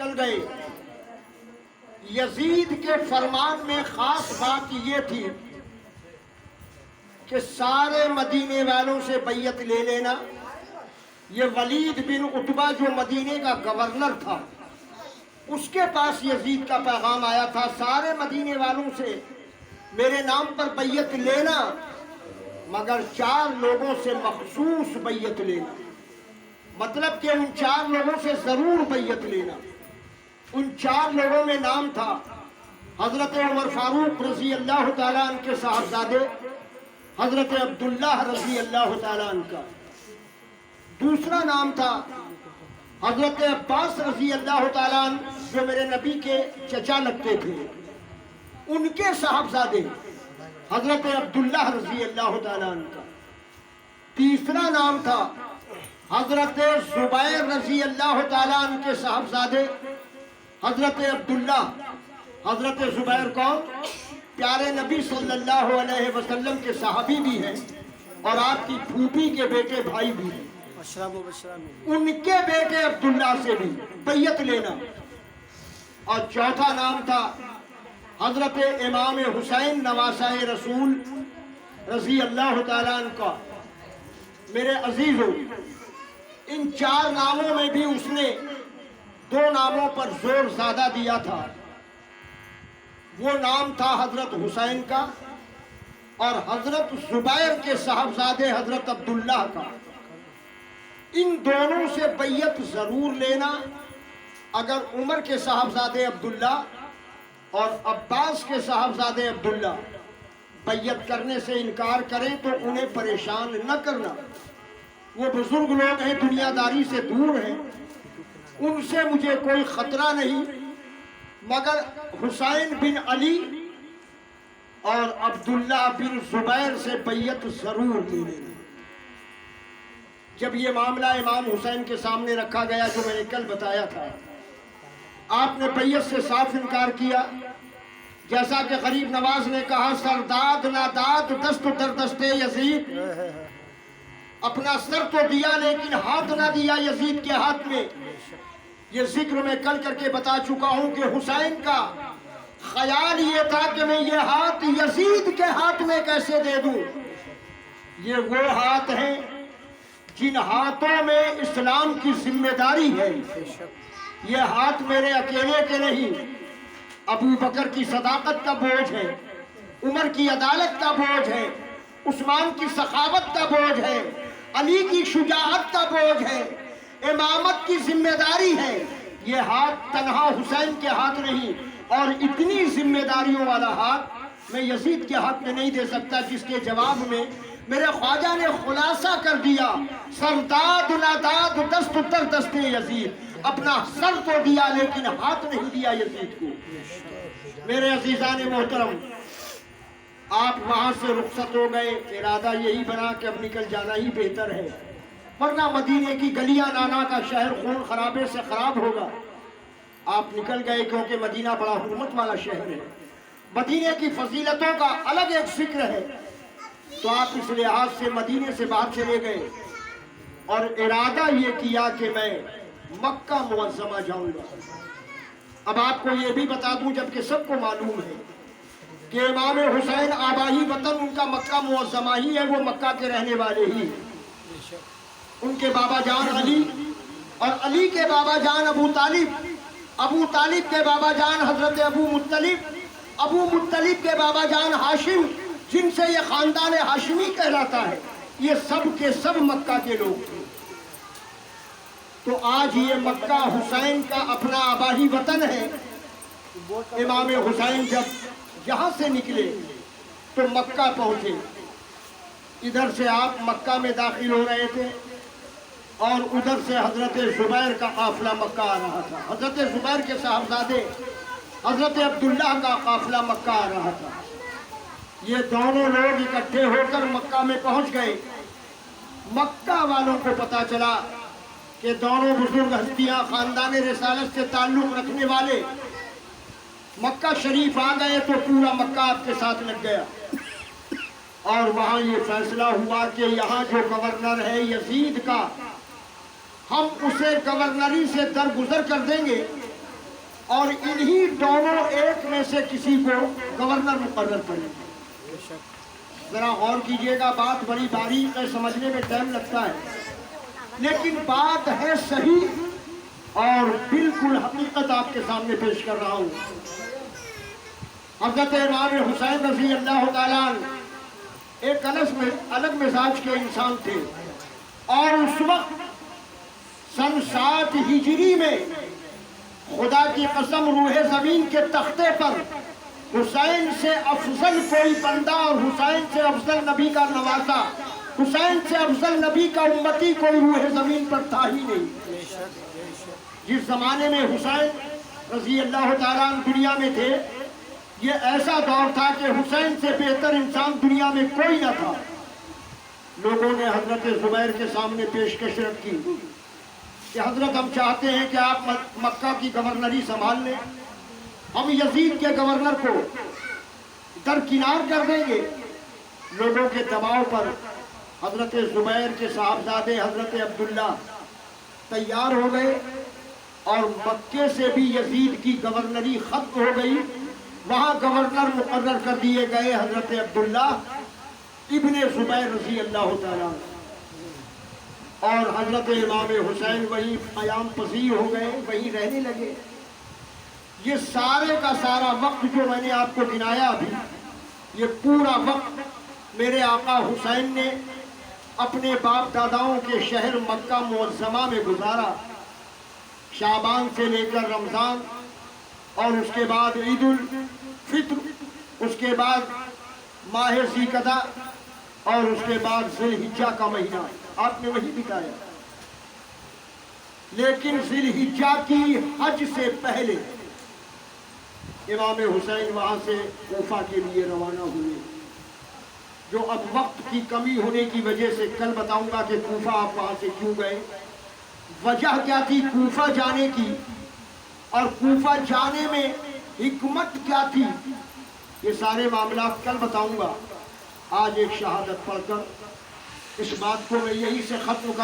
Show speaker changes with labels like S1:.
S1: نکل گئے۔ یزید کے فرمان میں خاص بات یہ تھی کہ سارے مدینے والوں سے بیعت لے لینا۔ یہ ولید بن عتبہ جو مدینے کا گورنر تھا، اس کے پاس یزید کا پیغام آیا تھا، سارے مدینے والوں سے میرے نام پر بیعت لینا، مگر 4 لوگوں سے مخصوص بیعت لینا۔ مطلب کہ ان 4 لوگوں سے ضرور بیعت لینا۔ ان 4 لوگوں میں نام تھا حضرت عمر فاروق رضی اللہ تعالیٰ عنہ کے صاحبزادے حضرت عبداللہ رضی اللہ تعالیٰ عنہ کا۔ دوسرا نام تھا حضرت عباس رضی اللہ تعالیٰ عنہ جو میرے نبی کے چچا لگتے تھے، ان کے صاحبزادے حضرت عبداللہ رضی اللہ تعالیٰ عنہ کا۔ تیسرا نام تھا حضرت زبیر رضی اللہ تعالیٰ عنہ کے صاحبزادے حضرت عبداللہ۔ حضرت زبیر کون؟ پیارے نبی صلی اللہ علیہ وسلم کے صحابی بھی ہیں اور آپ کی پھوپھی کے بیٹے بھائی بھی ہیں۔ ان کے بیٹے عبداللہ سے بھی بیعت لینا۔ اور چوتھا نام تھا حضرت امام حسین نواسہ رسول رضی اللہ تعالیٰ عنہ کا۔ میرے عزیزو، ان 4 ناموں میں بھی اس نے 2 ناموں پر زور زیادہ دیا تھا۔ وہ نام تھا حضرت حسین کا اور حضرت زبیر کے صاحبزادے حضرت عبداللہ کا۔ ان دونوں سے بیعت ضرور لینا۔ اگر عمر کے صاحبزادے عبداللہ اور عباس کے صاحبزادے عبداللہ بیعت کرنے سے انکار کریں تو انہیں پریشان نہ کرنا۔ وہ بزرگ لوگ ہیں، دنیا داری سے دور ہیں، ان سے مجھے کوئی خطرہ نہیں، مگر حسین بن علی اور عبداللہ بن زبیر سے بیعت ضرور لے لینا۔ جب یہ معاملہ امام حسین کے سامنے رکھا گیا جو میں نے کل بتایا تھا، آپ نے بیعت سے صاف انکار کیا۔ جیسا کہ غریب نواز نے کہا، سرداد ناداد دست در دستے یزید، اپنا سر تو دیا لیکن ہاتھ نہ دیا یزید کے ہاتھ میں۔ یہ ذکر میں کل کر کے بتا چکا ہوں کہ حسین کا خیال یہ تھا کہ میں یہ ہاتھ یزید کے ہاتھ میں کیسے دے دوں۔ یہ وہ ہاتھ ہیں جن ہاتھوں میں اسلام کی ذمہ داری ہے۔ یہ ہاتھ میرے اکیلے کے نہیں، ابو بکر کی صداقت کا بوجھ ہے، عمر کی عدالت کا بوجھ ہے، عثمان کی سخاوت کا بوجھ ہے، علی کی شجاعت کا بوجھ ہے، امامت کی ذمہ داری ہے۔ یہ ہاتھ تنہا حسین کے ہاتھ نہیں، اور اتنی ذمہ داریوں والا ہاتھ میں یزید کے ہاتھ میں نہیں دے سکتا، جس کے جواب میں میرے خواجہ نے خلاصہ کر دیا، سرداد ناداد دست در دست یزید، اپنا سر تو دیا لیکن ہاتھ نہیں دیا یزید کو۔ میرے عزیزان محترم، آپ وہاں سے رخصت ہو گئے، ارادہ یہی بنا کہ اب نکل جانا ہی بہتر ہے، ورنہ مدینے کی گلیاں نانا کا شہر خون خرابے سے خراب ہوگا۔ آپ نکل گئے کیونکہ مدینہ بڑا حرمت والا شہر ہے، مدینے کی فضیلتوں کا الگ ایک ذکر ہے، تو آپ اس لحاظ سے مدینے سے باہر چلے گئے اور ارادہ یہ کیا کہ میں مکہ معظمہ جاؤں گا۔ اب آپ کو یہ بھی بتا دوں، جبکہ سب کو معلوم ہے کہ امام حسین آبائی وطن ان کا مکہ معظمہ ہی ہے، وہ مکہ کے رہنے والے ہی۔ ان کے بابا جان علی اور علی کے بابا جان ابو طالب، ابو طالب کے بابا جان حضرت ابو مطلب، ابو مطلب کے بابا جان ہاشم، جن سے یہ خاندان ہاشمی کہلاتا ہے، یہ سب کے سب مکہ کے لوگ تھے۔ تو آج یہ مکہ حسین کا اپنا آبائی وطن ہے۔ امام حسین جب یہاں سے نکلے تو مکہ پہنچے، ادھر سے آپ مکہ میں داخل ہو رہے تھے اور ادھر سے حضرت زبیر کا قافلہ مکہ آ رہا تھا، حضرت زبیر کے صاحبزادے حضرت عبداللہ کا قافلہ مکہ آ رہا تھا۔ یہ دونوں لوگ اکٹھے ہو کر مکہ میں پہنچ گئے۔ مکہ والوں کو پتا چلا کہ دونوں بزرگ ہستیاں خاندان رسالت سے تعلق رکھنے والے مکہ شریف آ گئے، تو پورا مکہ آپ کے ساتھ لگ گیا، اور وہاں یہ فیصلہ ہوا کہ یہاں جو گورنر ہے یزید کا، ہم اسے گورنری سے درگزر کر دیں گے اور انہی دونوں ایک میں سے کسی کو گورنر مقرر کریں گے۔ ذرا غور کیجئے گا، بات بڑی باریک ہے، سمجھنے میں ٹائم لگتا ہے، لیکن بات ہے صحیح اور بالکل حقیقت آپ کے سامنے پیش کر رہا ہوں۔ حضرت امام حسین رضی اللہ تعالیٰ عنہ ایک الگ مزاج کے انسان تھے، اور اس وقت سن 7 ہجری میں خدا کی قسم روح زمین کے تختے پر حسین سے افضل کوئی بندہ اور حسین سے افضل نبی کا نواسا، حسین سے افضل نبی کا امتی کوئی روح زمین پر تھا ہی نہیں۔ جس زمانے میں حسین رضی اللہ تعالیٰ عنہ دنیا میں تھے، یہ ایسا دور تھا کہ حسین سے بہتر انسان دنیا میں کوئی نہ تھا۔ لوگوں نے حضرت زبیر کے سامنے پیشکش رکھی کہ حضرت ہم چاہتے ہیں کہ آپ مکہ کی گورنری سنبھال لیں، ہم یزید کے گورنر کو درکنار کر دیں گے۔ لوگوں کے دباؤ پر حضرت زبیر کے صاحبزادے حضرت عبداللہ تیار ہو گئے، اور مکے سے بھی یزید کی گورنری ختم ہو گئی، وہاں گورنر مقرر کر دیے گئے حضرت عبداللہ ابن زبیر رضی اللہ تعالیٰ، اور حضرت امام حسین وہیں قیام پذیر ہو گئے، وہیں رہنے لگے۔ یہ سارے کا سارا وقت جو میں نے آپ کو گنایا ابھی، یہ پورا وقت میرے آقا حسین نے اپنے باپ داداؤں کے شہر مکہ معظمہ میں گزارا۔ شعبان سے لے کر رمضان، اور اس کے بعد عید الفطر، اس کے بعد ماہ ذیقعدہ، اور اس کے بعد ذی الحجہ کا مہینہ آپ نے وہی بتایا۔ لیکن ذی الحجہ کی حج سے پہلے امام حسین وہاں سے کوفہ کے لیے روانہ ہوئے، جو اب وقت کی کمی ہونے کی وجہ سے کل بتاؤں گا کہ کوفہ آپ وہاں سے کیوں گئے، وجہ کیا تھی کوفہ جانے کی، اور کوفہ جانے میں حکمت کیا تھی، یہ سارے معاملات کل بتاؤں گا۔ آج ایک شہادت پڑھ کر اس بات کو میں یہی سے ختم کر